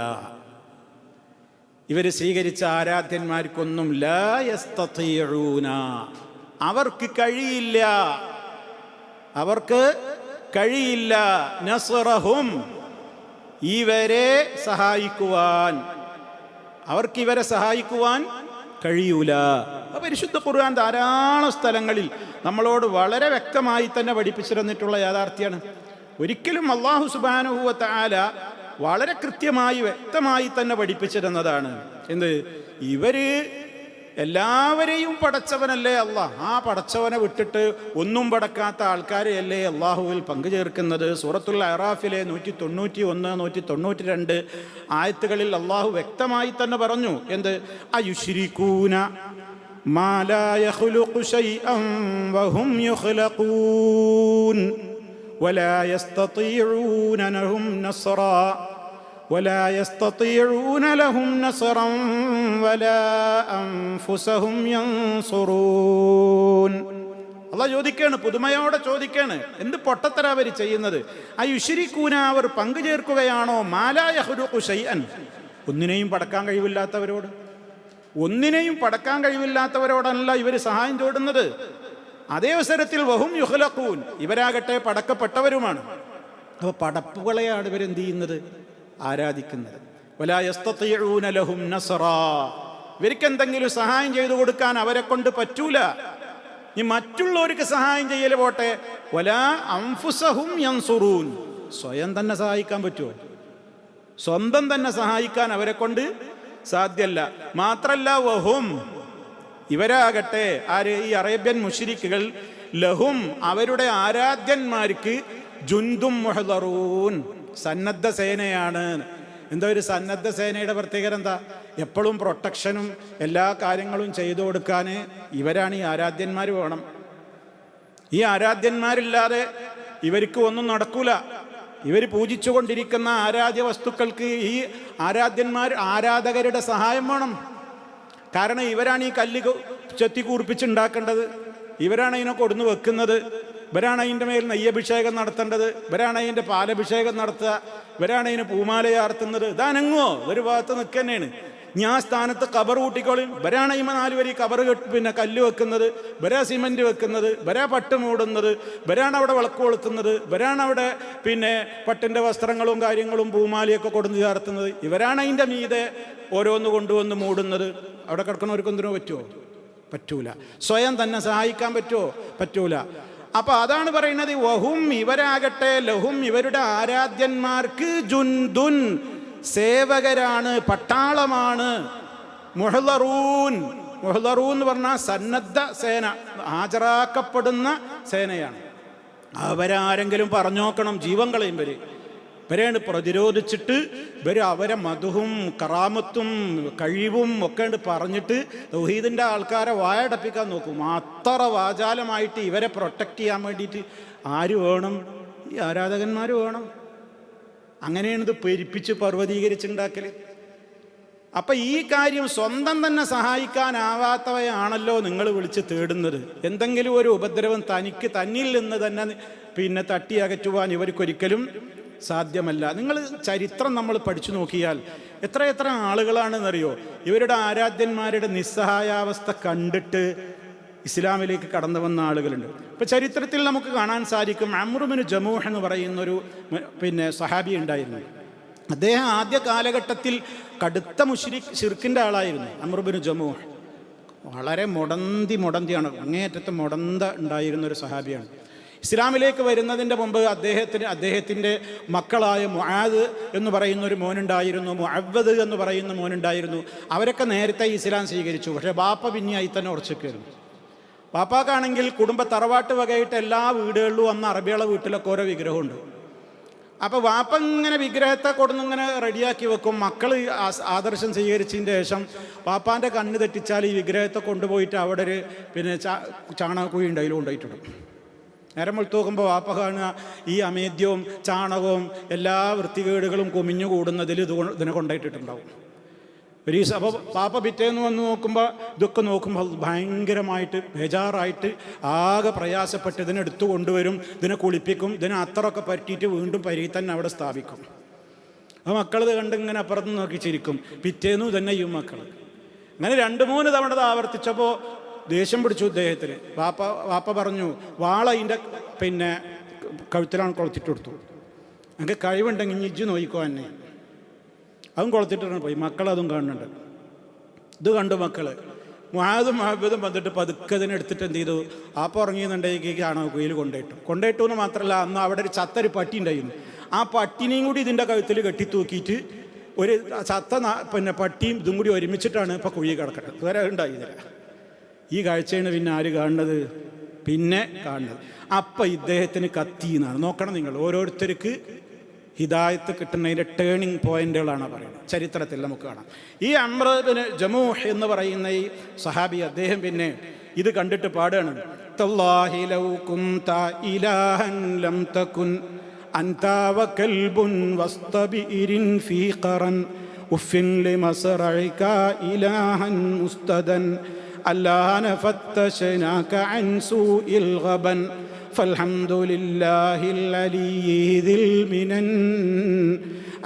ഇവർ സ്വീകരിച്ച ആരാധ്യന്മാർക്കൊന്നും ലാ യസ്തതീഊന, അവർക്ക് കഴിയില്ല നസ്റഹും, ഇവരെ സഹായിക്കുവാൻ കഴിയൂല. പരിശുദ്ധ ഖുർആൻ ധാരാളം സ്ഥലങ്ങളിൽ നമ്മളോട് വളരെ വ്യക്തമായി തന്നെ പഠിപ്പിച്ചിരുന്നിട്ടുള്ള യാഥാർത്ഥ്യമാണ്. ഒരിക്കലും അല്ലാഹു സുബ്ഹാനഹു വ തആല വളരെ കൃത്യമായി വ്യക്തമായി തന്നെ പഠിപ്പിച്ചിരുന്നതാണ്. എന്ത്? ഇവര് എല്ലാവരെയും പടച്ചവനല്ലേ അള്ളാഹ്, ആ പടച്ചവനെ വിട്ടിട്ട് ഒന്നും പടക്കാത്ത ആൾക്കാരെയല്ലേ അള്ളാഹുവിൽ പങ്കുചേർക്കുന്നത്. സൂറത്തുൽ അറാഫിലെ 191, 192 ആയത്തുകളിൽ അള്ളാഹു വ്യക്തമായി തന്നെ പറഞ്ഞു. എന്ത്? അയുശ്രികൂന മാ ലാ യഖ്ലുഖു ശൈഅൻ വഹും യുഖ്ലഖൂൻ വലാ യസ്തതീഊന ലഹും നസ്റാ ولا يستطيعون لهم نصرا ولا أنفسهم ينصرون. അള്ളാഹ് ചോദിക്കാണ്, പുതുമയോടെ ചോദിക്കാണ്, എന്ത് പൊട്ടത്തരാ അവർ ചെയ്യുന്നത്? അയുശ്രികൂന, അവർ പങ്കുചേർക്കുകയാണോ? മാ ലാ യഖ്ലുഖു ശൈഅൻ, ഒന്നിനെയും പടക്കാൻ കഴിവില്ലാത്തവരോട്. ഒന്നിനെയും പടക്കാൻ കഴിവില്ലാത്തവരോടല്ല ഇവർ സഹായം ചോടുന്നത്. അതേ അവസരത്തിൽ വഹും യുഖ്ലഖൂൻ, ഇവരാകട്ടെ പടക്കപ്പെട്ടവരുമാണ്. അപ്പോൾ പടപ്പുകളെയാണ് ഇവരെന്ത് ചെയ്യുന്നത്? ആരാധിക്കുന്നത്. വലാ യസ്തതിഊന ലഹും നസ്റാ, ഇവർക്ക് എന്തെങ്കിലും സഹായം ചെയ്തു കൊടുക്കാൻ അവരെ കൊണ്ട് പറ്റൂല. ഈ മറ്റുള്ളവർക്ക് സഹായം ചെയ്യൽ പോട്ടെ, വലാ അൻഫുസഹും യൻസുറൂൻ, സ്വയം തന്നെ സഹായിക്കാൻ പറ്റുമോ? സ്വന്തം തന്നെ സഹായിക്കാൻ അവരെ കൊണ്ട് സാധ്യമല്ല. മാത്രല്ല വഹും, ഇവരാകട്ടെ ആര്? ഈ അറേബ്യൻ മുശ്രിക്കുകൾ, ലഹും അവരുടെ ആരാധ്യന്മാർക്ക് ജുന്ദും മുഹ്ദറൂൻ, സന്നദ്ധ സേനയാണ്. എന്താ ഒരു സന്നദ്ധ സേനയുടെ പ്രത്യേകത എന്താ? എപ്പോഴും പ്രൊട്ടക്ഷനും എല്ലാ കാര്യങ്ങളും ചെയ്തു കൊടുക്കാൻ ഇവരാണ്, ഈ ആരാധ്യന്മാർ വേണം. ഈ ആരാധ്യന്മാരില്ലാതെ ഇവർക്ക് ഒന്നും നടക്കൂല. ഇവർ പൂജിച്ചു കൊണ്ടിരിക്കുന്ന ആരാധ്യ വസ്തുക്കൾക്ക് ഈ ആരാധകരുടെ സഹായം വേണം. കാരണം ഇവരാണ് ഈ കല്ല് ചെത്തി കൂർപ്പിച്ചുണ്ടാക്കേണ്ടത്, ഇവരാണ് ഇതിനെ കൊടുന്ന് വെക്കുന്നത്, ഇവരാണ് അതിൻ്റെ മേൽ നെയ്യഭിഷേകം നടത്തേണ്ടത്, ഇവരാണ് അതിൻ്റെ പാലഭിഷേകം നടത്തുക, ഇവരാണ് അതിന് പൂമാല ചാർത്തുന്നത്. ഇതാനങ്ങോ ഒരു ഭാഗത്ത് നിൽക്കുക തന്നെയാണ്. ഞാൻ സ്ഥാനത്ത് കബർ കൂട്ടിക്കോളും, ഇവരാണ് ഈ 4 വരി കബർ കല്ല് വെക്കുന്നത്, ഇവരാ സിമൻറ്റ് വെക്കുന്നത്, ഇവരാ പട്ട് മൂടുന്നത്, ഇവരാണ് അവിടെ വിളക്ക് കൊളുത്തുന്നത്, ഇവരാണ് അവിടെ പട്ടിൻ്റെ വസ്ത്രങ്ങളും കാര്യങ്ങളും പൂമാലയൊക്കെ കൊടുന്ന് ചേർത്തുന്നത്, ഇവരാണ് അതിൻ്റെ മീതെ ഓരോന്ന് കൊണ്ടുവന്ന് മൂടുന്നത്. അവിടെ കിടക്കണവർക്കൊന്നിനോ പറ്റുമോ? പറ്റൂല. സ്വയം തന്നെ സഹായിക്കാൻ പറ്റുമോ? പറ്റൂല. അപ്പൊ അതാണ് പറയുന്നത്, വഹും ഇവരാകട്ടെ, ലഹും ഇവരുടെ ആരാധ്യന്മാർക്ക് ജുന്ദുൻ സേവകരാണ്, പട്ടാളമാണ്. മുഹ്ദറൂൻ, മുഹ്ദറൂൻ എന്ന് പറഞ്ഞാൽ സന്നദ്ധ സേന, ഹാജരാക്കപ്പെടുന്ന സേനയാണ്. അവരാരെങ്കിലും പറഞ്ഞോക്കണം, ജീവൻ കളയും ഇവരെയാണ് പ്രതിരോധിച്ചിട്ട് അവരെ മധുവും കറാമത്തും കഴിവും ഒക്കെ പറഞ്ഞിട്ട് തൗഹീദിൻ്റെ ആൾക്കാരെ വായടപ്പിക്കാൻ നോക്കും. അത്ര വാചാലമായിട്ട് ഇവരെ പ്രൊട്ടക്റ്റ് ചെയ്യാൻ വേണ്ടിയിട്ട് ആര് വേണം? ഈ ആരാധകന്മാർ വേണം. അങ്ങനെയാണ് ഇത് പെരുപ്പിച്ച് പർവ്വതീകരിച്ചുണ്ടാക്കൽ. അപ്പം ഈ കാര്യം സ്വന്തം തന്നെ സഹായിക്കാനാവാത്തവയാണല്ലോ നിങ്ങൾ വിളിച്ച് തേടുന്നത്. എന്തെങ്കിലും ഒരു ഉപദ്രവം തന്നിൽ നിന്ന് തന്നെ തട്ടി അകറ്റുവാൻ ഇവർക്കൊരിക്കലും സാധ്യമല്ല. നിങ്ങൾ ചരിത്രം നമ്മൾ പഠിച്ചു നോക്കിയാൽ എത്ര ആളുകളാണെന്നറിയോ ഇവരുടെ ആരാധ്യന്മാരുടെ നിസ്സഹായാവസ്ഥ കണ്ടിട്ട് ഇസ്ലാമിലേക്ക് കടന്നു വന്ന ആളുകളുണ്ട്. ഇപ്പം ചരിത്രത്തിൽ നമുക്ക് കാണാൻ സാധിക്കും, അംർ ബിൻ ജമൂഹ് എന്ന് പറയുന്നൊരു സഹാബി ഉണ്ടായിരുന്നു. അദ്ദേഹം ആദ്യ കാലഘട്ടത്തിൽ കടുത്ത ശിർക്കിൻ്റെ ആളായിരുന്നു. അംർ ബിൻ ജമൂഹ് വളരെ മുടന്തിയാണ്, അങ്ങേയറ്റത്തെ മുടന്ത ഉണ്ടായിരുന്നൊരു സഹാബിയാണ്. ഇസ്ലാമിലേക്ക് വരുന്നതിൻ്റെ മുമ്പ് അദ്ദേഹത്തിൻ്റെ മക്കളായ മുആദ് എന്ന് പറയുന്ന ഒരു മോനുണ്ടായിരുന്നു, മുഅവ്വദ് എന്ന് പറയുന്ന മോനുണ്ടായിരുന്നു. അവരൊക്കെ നേരത്തെ ഇസ്ലാം സ്വീകരിച്ചു. പക്ഷേ ബാപ്പ പിന്നെയായി തന്നെ ഉറച്ചിരിക്കുന്നു. ബാപ്പാക്കാണെങ്കിൽ കുടുംബ തറവാട്ട് വകയായിട്ട് എല്ലാ വീടുകളിലും അന്ന് അറബികളെ വീട്ടിലൊക്കെ ഓരോ വിഗ്രഹമുണ്ട്. അപ്പോൾ വാപ്പ ഇങ്ങനെ വിഗ്രഹത്തെ കൊടുന്നിങ്ങനെ റെഡിയാക്കി വെക്കും. മക്കൾ ആദർശം സ്വീകരിച്ചതിന് ശേഷം വാപ്പാൻ്റെ കണ്ണ് തെറ്റിച്ചാൽ ഈ വിഗ്രഹത്തെ കൊണ്ടുപോയിട്ട് അവിടെ ഒരു ചാണകക്കുഴി ഉണ്ട്, അതിലും കൊണ്ടുപോയിട്ടിടും. നേരം വെളുത്ത് നോക്കുമ്പോൾ വാപ്പ കാണുക ഈ അമേദ്യവും ചാണകവും എല്ലാ വൃത്തികേടുകളും കുമിഞ്ഞു കൂടുന്നതിൽ ഇതിനെ കൊണ്ടുപോയിട്ടിട്ടുണ്ടാവും. ഒരു അപ്പോൾ പാപ്പ പിറ്റേന്ന് വന്ന് നോക്കുമ്പോൾ ഇതൊക്കെ നോക്കുമ്പോൾ ഭയങ്കരമായിട്ട് ബേജാറായിട്ട് ആകെ പ്രയാസപ്പെട്ട് ഇതിനെടുത്തു കൊണ്ടുവരും, ഇതിനെ കുളിപ്പിക്കും, ഇതിനെ അത്രയൊക്കെ പറ്റിയിട്ട് വീണ്ടും പരിയിൽ തന്നെ അവിടെ സ്ഥാപിക്കും. ആ മക്കളിത് കണ്ട് ഇങ്ങനെ അപ്പുറത്ത് നോക്കി ചിരിക്കും. പിറ്റേന്നും തന്നെ ഈ മക്കൾ അങ്ങനെ 2-3 തവണ ഇത് ആവർത്തിച്ചപ്പോൾ ദേഷ്യം പിടിച്ചു ഇദ്ദേഹത്തിന്. വാപ്പ പറഞ്ഞു, വാള അതിൻ്റെ കഴുത്തിലാണ് കൊളുത്തിട്ട് കൊടുത്തു. എനിക്ക് കഴിവുണ്ടെങ്കിൽ ഇജ്ജ് നോക്കിക്കോ എന്നെ. അതും കൊളുത്തിട്ടാണ് പോയി. മക്കളതും കാണുന്നുണ്ട്. ഇത് കണ്ടു മക്കൾ. മുആദും മുഅവ്വദും വന്നിട്ട് പതുക്കെ ഇതിനെടുത്തിട്ട് എന്ത് ചെയ്തു? ആപ്പ ഉറങ്ങിയെന്നുണ്ടെങ്കിൽ ചാണകക്കുഴിയിൽ കൊണ്ടേട്ടു എന്ന് മാത്രമല്ല, അന്ന് അവിടെ ഒരു ചത്തൊരു പട്ടി ഉണ്ടായിരുന്നു. ആ പട്ടിനെയും കൂടി ഇതിൻ്റെ കഴുത്തിൽ കെട്ടിത്തൂക്കിയിട്ട് ഒരു ചത്ത പട്ടിയും ഇതും കൂടി ഒരുമിച്ചിട്ടാണ് ഇപ്പോൾ കുഴി കിടക്കുന്നത്. ഇതുവരെ ഉണ്ടായില്ല. ഈ കാഴ്ചയാണ് പിന്നെ ആര് കാണുന്നത്? കാണുന്നത്. അപ്പം ഇദ്ദേഹത്തിന് കത്തിയെന്നാണ്. നോക്കണം നിങ്ങൾ, ഓരോരുത്തർക്ക് ഹിദായത്ത് കിട്ടുന്നതിൻ്റെ ടേണിംഗ് പോയിന്റുകളാണ് പറയുന്നത്. ചരിത്രത്തിൽ നമുക്ക് കാണാം. ഈ അംർ ബിൻ ജമൂഹ് എന്ന് പറയുന്ന ഈ സഹാബി, അദ്ദേഹം ഇത് കണ്ടിട്ട് പാടുകയാണ്, തല്ലാഹി ലൗ കുന്ത ഇലാഹൻ ലം തകുൻ അൻത വകൽബുൻ വസ്തബിരിൻ ഫീ ഖറൻ ഉഫിൻ ലിമസ്റഇക ഇലാഹൻ മുസ്തദൻ അല്ലാന ഫത്തശനാക അൻ സൂഇൽ ഗബൻ فالحمد لله العلي ذي المنن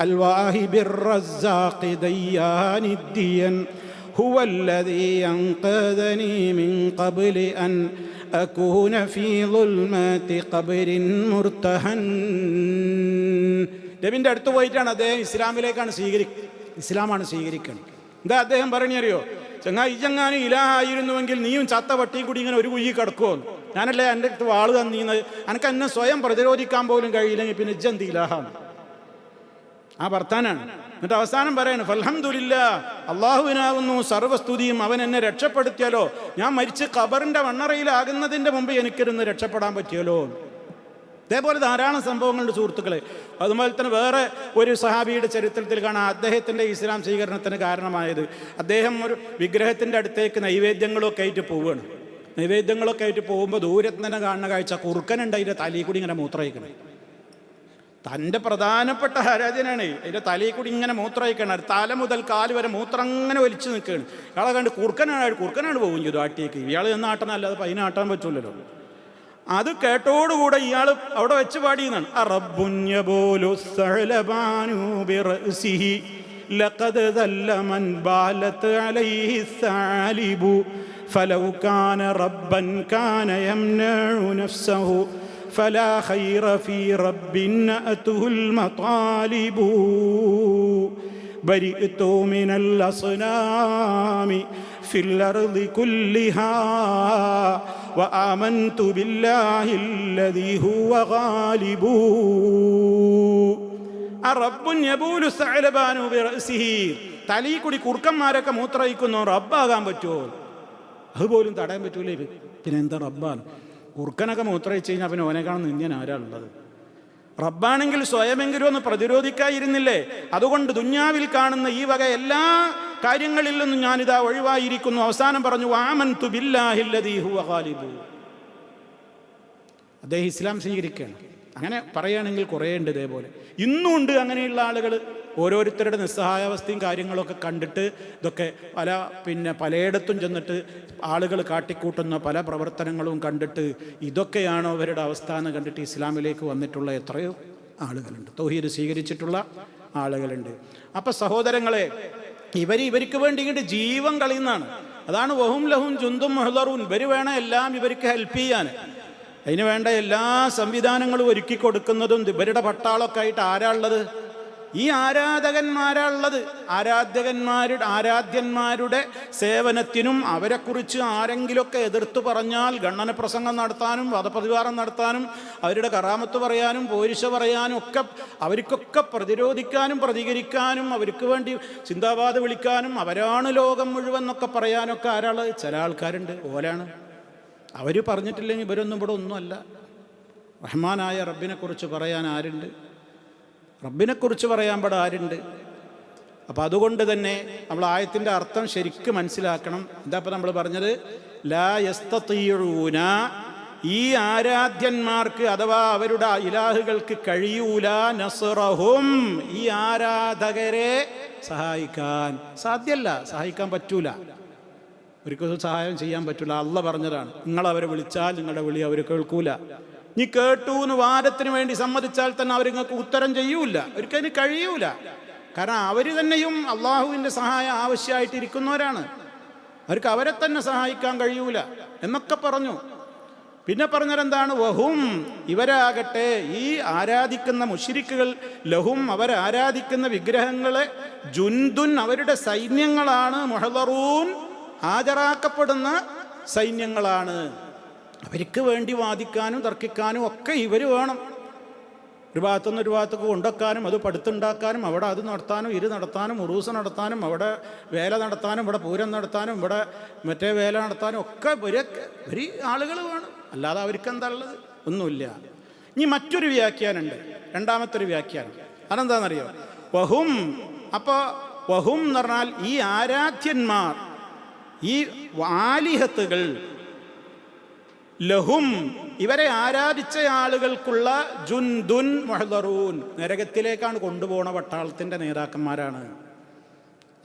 الواهب الرزاق ديان الدين ഹുവല്ലദീ അൻഖദനീ മിൻ ഖബ്ലി അൻ അകൂന ഫീ ളുൽമാതി ഖബ്രിൻ മുർതഹൻ. നബിൻ്റെ അടുത്ത് പോയിട്ടാണ് അദ്ദേഹം ഇസ്ലാമാണ് സ്വീകരിക്കുന്നത്. എന്താ അദ്ദേഹം പറഞ്ഞറിയോ? ചങ്ങാനും ഇലാഹായിരുന്നുവെങ്കിൽ നീയും ചത്ത പട്ടിയും കൂടി ഇങ്ങനെ ഒരു കുഴി കിടക്കുമോ? ഞാനല്ലേ എൻ്റെ അടുത്ത് വാള് തന്നീന്നത്, എനിക്ക് എന്നെ സ്വയം പ്രതിരോധിക്കാൻ പോലും കഴിയില്ലെങ്കിൽ പിന്നെ ഇജ്ജെന്ത് ഇലാഹാണ്? ആ വർത്താനാണ്. എന്നിട്ട് അവസാനം പറയാണ്, അൽഹംദുലില്ലാ, അള്ളാഹുവിനാകുന്നു സർവ്വസ്തുതിയും, അവൻ എന്നെ രക്ഷപ്പെടുത്തിയാലോ, ഞാൻ മരിച്ച് ഖബറിൻ്റെ മണ്ണറയിലാകുന്നതിൻ്റെ മുമ്പ് എനിക്കിരുന്ന് രക്ഷപ്പെടാൻ പറ്റിയല്ലോ. ഇതേപോലെ ധാരാളം സംഭവങ്ങളുടെ സുഹൃത്തുക്കളെ. അതുപോലെ തന്നെ വേറെ ഒരു സഹാബിയുടെ ചരിത്രത്തിൽ കാണാം, അദ്ദേഹത്തിൻ്റെ ഇസ്ലാം സ്വീകരണത്തിന് കാരണമായത്, അദ്ദേഹം ഒരു വിഗ്രഹത്തിൻ്റെ അടുത്തേക്ക് നൈവേദ്യങ്ങളൊക്കെ ആയിട്ട് പോവുകയാണ്. നൈവേദ്യങ്ങളൊക്കെ ആയിട്ട് പോകുമ്പോൾ ദൂരത്ത് തന്നെ കാണുന്ന കാഴ്ച, കുറുക്കനുണ്ട് അതിൻ്റെ തലയിൽ കൂടി ഇങ്ങനെ മൂത്രയിക്കണം. തൻ്റെ പ്രധാനപ്പെട്ട ആരാധനാണ്, അതിൻ്റെ തലയിൽ കൂടി ഇങ്ങനെ മൂത്രയിക്കണം. തല മുതൽ കാല് വരെ മൂത്രം അങ്ങനെ വലിച്ചു നിൽക്കുകയാണ്. ഇയാളെ കണ്ട് കുറുക്കനാണ് പോകും ചെയ്തു ആട്ടിയേക്ക്. ഇയാൾ നിന്ന് അല്ലാതെ അതിനാട്ടാൻ പറ്റൂലല്ലോ. അത് കേട്ടോടുകൂടെ ഇയാൾ അവിടെ വെച്ച് പാടിയെന്നാണ്, فلا خير في رب أته المطالب برئت من الأصنام في الأرض كلها وآمنت بالله الذي هو غالب رب يبول الثعلبان برأسه. തലയിൽ കൂടി കുറുക്കന്മാരൊക്കെ മൂത്രയിക്കുന്നു, റബ്ബാകാൻ പറ്റുമോ? അതുപോലും തടയാൻ പറ്റൂലേ. പിന്നെ എന്താ റബ്ബാണ്? കുറുക്കനൊക്കെ മൂത്രയിച്ച് കഴിഞ്ഞാൽ പിന്നെ ഓനെക്കാണ് നിന്യൻ ആരാളുള്ളത്? റബ്ബാണെങ്കിൽ സ്വയമെങ്കിലും ഒന്ന് പ്രതിരോധിക്കാതിരുന്നില്ലേ? അതുകൊണ്ട് ദുന്യാവിൽ കാണുന്ന ഈ വക എല്ലാ കാര്യങ്ങളിൽ നിന്നും ഞാനിതാ ഒഴിവായിരിക്കുന്നു. അവസാനം പറഞ്ഞു, ആമൻതു ബില്ലാഹില്ലദീ ഹുവ ഗാലിബ്. അദ്ദേഹം ഇസ്ലാം സ്വീകരിക്കുകയാണ്. അങ്ങനെ പറയുകയാണെങ്കിൽ കുറേ ഉണ്ട് ഇതേപോലെ. ഇന്നും ഉണ്ട് അങ്ങനെയുള്ള ആളുകൾ. ഓരോരുത്തരുടെ നിസ്സഹായാവസ്ഥയും കാര്യങ്ങളൊക്കെ കണ്ടിട്ട് ഇതൊക്കെ പലയിടത്തും ചെന്നിട്ട് ആളുകൾ കാട്ടിക്കൂട്ടുന്ന പല പ്രവർത്തനങ്ങളും കണ്ടിട്ട് ഇതൊക്കെയാണോ അവരുടെ അവസ്ഥ എന്ന് കണ്ടിട്ട് ഇസ്ലാമിലേക്ക് വന്നിട്ടുള്ള എത്രയോ ആളുകളുണ്ട്, തൗഹീദ് സ്വീകരിച്ചിട്ടുള്ള ആളുകളുണ്ട്. അപ്പം സഹോദരങ്ങളെ, ഇവർക്ക് വേണ്ടി ഇങ്ങോട്ട് ജീവൻ കളയുന്നതാണ്. അതാണ് വഹും ലഹും ജുന്ദും മുഹ്ദറൂൻ. ഇവർ വേണം എല്ലാം ഇവർക്ക് ഹെൽപ്പ് ചെയ്യാൻ. അതിന് വേണ്ട എല്ലാ സംവിധാനങ്ങളും ഒരുക്കി കൊടുക്കുന്നതും ഇവരുടെ പട്ടാളമൊക്കെ ആയിട്ട് ആരാ ഉള്ളത്? ഈ ആരാധകന്മാരുള്ളത്. ആരാധ്യന്മാരുടെ സേവനത്തിനും അവരെക്കുറിച്ച് ആരെങ്കിലുമൊക്കെ എതിർത്ത് പറഞ്ഞാൽ ഗണ്ണന പ്രസംഗം നടത്താനും വധപ്രതിവാരം നടത്താനും അവരുടെ കറാമത്ത് പറയാനും പോരിശ പറയാനും ഒക്കെ അവർക്കൊക്കെ പ്രതിരോധിക്കാനും പ്രതികരിക്കാനും അവർക്ക് വേണ്ടി സിന്ദാബാദ് വിളിക്കാനും അവരാണ് ലോകം മുഴുവൻ എന്നൊക്കെ പറയാനൊക്കെ ആരാള്? ചില ആൾക്കാരുണ്ട്, ഓലാണ്. അവർ പറഞ്ഞിട്ടില്ലെങ്കിൽ ഇവരൊന്നും ഇവിടെ ഒന്നുമല്ല. റഹ്മാനായ റബ്ബിനെക്കുറിച്ച് പറയാൻ ആരുണ്ട്? റബ്ബിനെക്കുറിച്ച് പറയാൻ ഇവിടെ ആരുണ്ട്? അപ്പം അതുകൊണ്ട് തന്നെ നമ്മൾ ആയത്തിൻ്റെ അർത്ഥം ശരിക്കും മനസ്സിലാക്കണം. എന്താ ഇപ്പം നമ്മൾ പറഞ്ഞത്? ലാ യസ്തതീഊന, ഈ ആരാധ്യന്മാർക്ക് അഥവാ അവരുടെ ഇലാഹുകൾക്ക് കഴിയൂല, നസ്റഹും, ഈ ആരാധകരെ സഹായിക്കാൻ സാധ്യമല്ല, സഹായിക്കാൻ പറ്റൂല, ഒരിക്കലും സഹായം ചെയ്യാൻ പറ്റൂല. അള്ളാഹ് പറഞ്ഞതാണ്, നിങ്ങളവരെ വിളിച്ചാൽ നിങ്ങളുടെ വിളി അവർ കേൾക്കൂല. നീ കേട്ടു എന്ന് വാദത്തിന് വേണ്ടി സമ്മതിച്ചാൽ തന്നെ അവർ നിങ്ങൾക്ക് ഉത്തരം ചെയ്യൂല, അവർക്കതിന് കഴിയൂല. കാരണം അവർ തന്നെയും അള്ളാഹുവിൻ്റെ സഹായം ആവശ്യമായിട്ടിരിക്കുന്നവരാണ്. അവർക്ക് അവരെ തന്നെ സഹായിക്കാൻ കഴിയൂല എന്നൊക്കെ പറഞ്ഞു. പിന്നെ പറഞ്ഞതെന്താണ്? വഹും, ഇവരാകട്ടെ, ഈ ആരാധിക്കുന്ന മുശ്രിക്കുകൾ, ലഹും, അവരാരാധിക്കുന്ന വിഗ്രഹങ്ങളെ, ജുന്ദുൻ, അവരുടെ സൈന്യങ്ങളാണ്, മുഹ്ദറൂൻ, ഹാജരാക്കപ്പെടുന്ന സൈന്യങ്ങളാണ്. അവർക്ക് വേണ്ടി വാദിക്കാനും തർക്കിക്കാനും ഒക്കെ ഇവർ വേണം. ഒരു ഭാഗത്തുനിന്ന് ഒരു ഭാഗത്തേക്ക് കൊണ്ടുവെക്കാനും അത് പടുത്തുണ്ടാക്കാനും അവിടെ അത് നടത്താനും ഇത് നടത്താനും ഉറൂസ് നടത്താനും അവിടെ വേല നടത്താനും ഇവിടെ പൂരം നടത്താനും ഇവിടെ മറ്റേ വേല നടത്താനും ഒക്കെ ഒരു ആളുകൾ വേണം. അല്ലാതെ അവർക്ക് എന്താ ഉള്ളത്? ഒന്നുമില്ല. ഇനി മറ്റൊരു വ്യാഖ്യാനമുണ്ട്, രണ്ടാമത്തെ ഒരു വ്യാഖ്യാനം. അതെന്താണെന്നറിയോ? വഹും, അപ്പോൾ വഹും എന്ന് പറഞ്ഞാൽ ഈ ആരാധ്യന്മാർ, ഈ ആലിഹത്തുകൾ, ലഹും, ഇവരെ ആരാധിച്ച ആളുകൾക്കുള്ള ജുന്ദുൻ മുഹ്ദറൂൻ, നരകത്തിലേക്കാണ് കൊണ്ടുപോണ പട്ടാളത്തിൻ്റെ നേതാക്കന്മാരാണ്.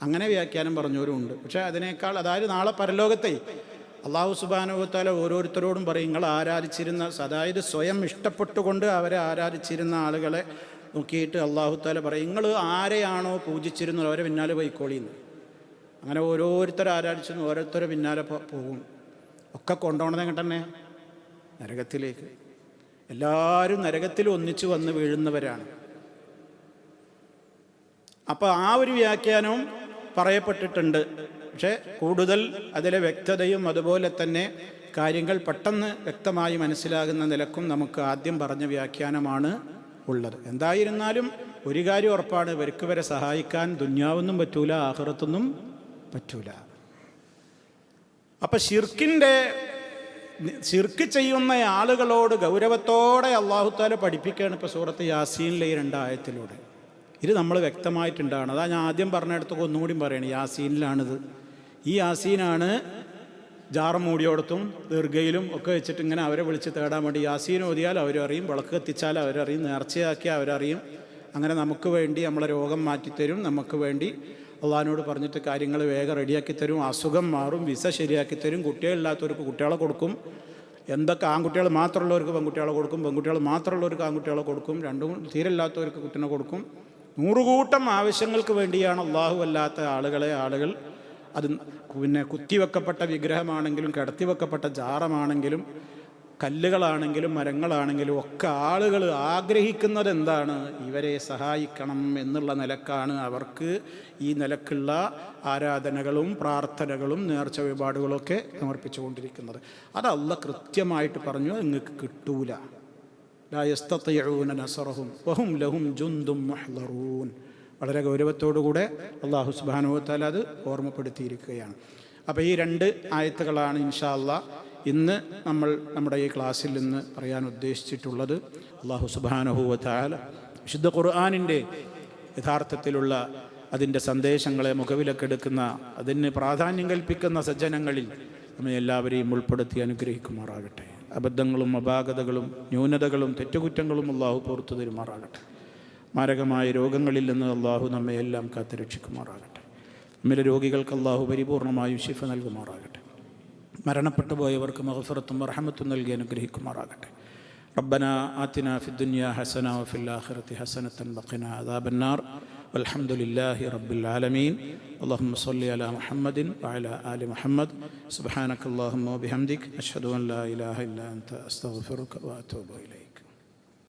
അങ്ങനെ വ്യാഖ്യാനം പറഞ്ഞവരുമുണ്ട്. പക്ഷേ അതിനേക്കാൾ, അതായത് നാളെ പരലോകത്തെ അള്ളാഹു സുബ്ഹാനഹു വ തആല ഓരോരുത്തരോടും പറയും, നിങ്ങൾ ആരാധിച്ചിരുന്ന, അതായത് സ്വയം ഇഷ്ടപ്പെട്ടുകൊണ്ട് അവരെ ആരാധിച്ചിരുന്ന ആളുകളെ നോക്കിയിട്ട് അള്ളാഹു തആല പറയും, നിങ്ങൾ ആരെയാണോ പൂജിച്ചിരുന്നത് അവരെ പിന്നാലെ പോയിക്കോളിന്ന്. അങ്ങനെ ഓരോരുത്തർ ആരാധിച്ചെന്ന് ഓരോരുത്തരെ പിന്നാലെ പോകും. ഒക്കെ കൊണ്ടുപോകണത് എങ്ങനെ തന്നെ നരകത്തിലേക്ക്. എല്ലാവരും നരകത്തിൽ ഒന്നിച്ചു വന്ന് വീഴുന്നവരാണ്. അപ്പോൾ ആ ഒരു വ്യാഖ്യാനവും പറയപ്പെട്ടിട്ടുണ്ട്. പക്ഷേ കൂടുതൽ അതിലെ വ്യക്തതയും അതുപോലെ തന്നെ കാര്യങ്ങൾ പെട്ടെന്ന് വ്യക്തമായി മനസ്സിലാകുന്ന നിലക്കും നമുക്ക് ആദ്യം പറഞ്ഞ വ്യാഖ്യാനമാണ് ഉള്ളത്. എന്തായിരുന്നാലും ഒരു കാര്യം ഉറപ്പാണ്, ഇവർക്ക് വരെ സഹായിക്കാൻ ദുന്യാവൊന്നും പറ്റൂല, ആഖിറത്തൊന്നും പറ്റൂല. അപ്പം ശിർക്ക് ചെയ്യുന്ന ആളുകളോട് ഗൗരവത്തോടെ അല്ലാഹു തആല പഠിപ്പിക്കുകയാണ് ഇപ്പോൾ സൂറത്ത് യാസീനിലെ ഈ 2 ആയത്തിലൂടെ. ഇത് നമ്മൾ വ്യക്തമായിട്ടുണ്ടാണ്. അതാ ഞാൻ ആദ്യം പറഞ്ഞിടത്തൊക്കെ ഒന്നുകൂടി പറയണം, യാസീനിലാണിത്. ഈ യാസീനാണ് ജാറം മൂടിയോടത്തും ദീർഘയിലും ഒക്കെ വെച്ചിട്ട് ഇങ്ങനെ അവരെ വിളിച്ച് തേടാൻ വേണ്ടി. യാസീൻ ഓതിയാൽ അവരറിയും, വിളക്ക് കത്തിച്ചാൽ അവരറിയും, നേർച്ചയാക്കിയാൽ അവരറിയും. അങ്ങനെ നമുക്ക് വേണ്ടി നമ്മളെ രോഗം മാറ്റിത്തരും, നമുക്ക് വേണ്ടി അള്ളാഹിനോട് പറഞ്ഞിട്ട് കാര്യങ്ങൾ വേഗം റെഡിയാക്കി തരും, അസുഖം മാറും, വിസ ശരിയാക്കി തരും, കുട്ടികളില്ലാത്തവർക്ക് കുട്ടികളെ കൊടുക്കും, എന്തൊക്കെ ആൺകുട്ടികൾ മാത്രമുള്ളവർക്ക് പെൺകുട്ടികളെ കൊടുക്കും, പെൺകുട്ടികൾ മാത്രമുള്ളവർക്ക് ആൺകുട്ടികളെ കൊടുക്കും, രണ്ടും തീരില്ലാത്തവർക്ക് കുട്ടിനെ കൊടുക്കും. 100 കൂട്ടം ആവശ്യങ്ങൾക്ക് വേണ്ടിയാണ് അള്ളാഹു അല്ലാത്ത ആളുകൾ അത് പിന്നെ കുത്തിവെക്കപ്പെട്ട വിഗ്രഹമാണെങ്കിലും കിടത്തിവെക്കപ്പെട്ട ജാറമാണെങ്കിലും കല്ലുകളാണെങ്കിലും മരങ്ങളാണെങ്കിലും ഒക്കെ ആളുകൾ ആഗ്രഹിക്കുന്നത് എന്താണ്? ഇവരെ സഹായിക്കണം എന്നുള്ള നിലക്കാണ് അവർക്ക് ഈ നിലക്കുള്ള ആരാധനകളും പ്രാർത്ഥനകളും നേർച്ച വഴിപാടുകളൊക്കെ സമർപ്പിച്ചുകൊണ്ടിരിക്കുന്നത്. അത് അല്ലാഹ് കൃത്യമായിട്ട് പറഞ്ഞു, നിങ്ങൾക്ക് കിട്ടൂല. ലാ യസ്തതിഊന നസ്റഹും വഹും ലഹും ജുന്ദും മുഹ്ളറൂൻ. വളരെ ഗൗരവത്തോടുകൂടെ അല്ലാഹു സുബ്ഹാനഹു വ തആല അത് ഓർമ്മപ്പെടുത്തിയിരിക്കുകയാണ്. അപ്പോൾ ഈ 2 ആയത്തുകളാണ് ഇൻഷാ അല്ലാഹ് ഇന്ന് നമ്മൾ നമ്മുടെ ഈ ക്ലാസ്സിൽ നിന്ന് പറയാൻ ഉദ്ദേശിച്ചിട്ടുള്ളത്. അല്ലാഹു സുബ്ഹാനഹു വ തആല വിശുദ്ധ ഖുർആനിൻ്റെ യഥാർത്ഥത്തിലുള്ള അതിൻ്റെ സന്ദേശങ്ങളെ മുഖവിലക്കെടുക്കുന്ന, അതിന് പ്രാധാന്യം കൽപ്പിക്കുന്ന സജ്ജനങ്ങളിൽ നമ്മെ എല്ലാവരെയും ഉൾപ്പെടുത്തി അനുഗ്രഹിക്കുമാറാകട്ടെ. അബദ്ധങ്ങളും അപാകതകളും ന്യൂനതകളും തെറ്റുകുറ്റങ്ങളും അല്ലാഹു പുറത്തു തരുമാറാകട്ടെ. മാരകമായ രോഗങ്ങളിൽ നിന്ന് അല്ലാഹു നമ്മെ എല്ലാം കാത്തുരക്ഷിക്കുമാറാകട്ടെ. നമ്മിലെ രോഗികൾക്ക് അല്ലാഹു പരിപൂർണമായും ശിഫ നൽകുമാറാകട്ടെ. മരണപ്പെട്ടു പോയവർക്ക് മഗ്ഫിറത്തും റഹ്മത്തും നൽകി അനുഗ്രഹിക്കുമാറാകട്ടെ. റബ്ബനാ ആതിനാ ഫിദ്ദുനിയാ ഹസന വഫിൽ ആഖിറതി ഹസനതൻ വഖിനാ അദാബന്നാർ. വൽഹംദുലില്ലാഹി റബ്ബിൽ ആലമീൻ. അല്ലാഹുമ്മ സ്വല്ലി അലാ മുഹമ്മദിൻ വഅലാ ആലി മുഹമ്മദ്. സുബ്ഹാനകല്ലാഹുമ്മ വബിഹംദിക അഷ്ഹദു അൻ ലാ ഇലാഹ ഇല്ലാ അൻത അസ്തഗ്ഫിറുക വഅതൂബു ഇലൈക്.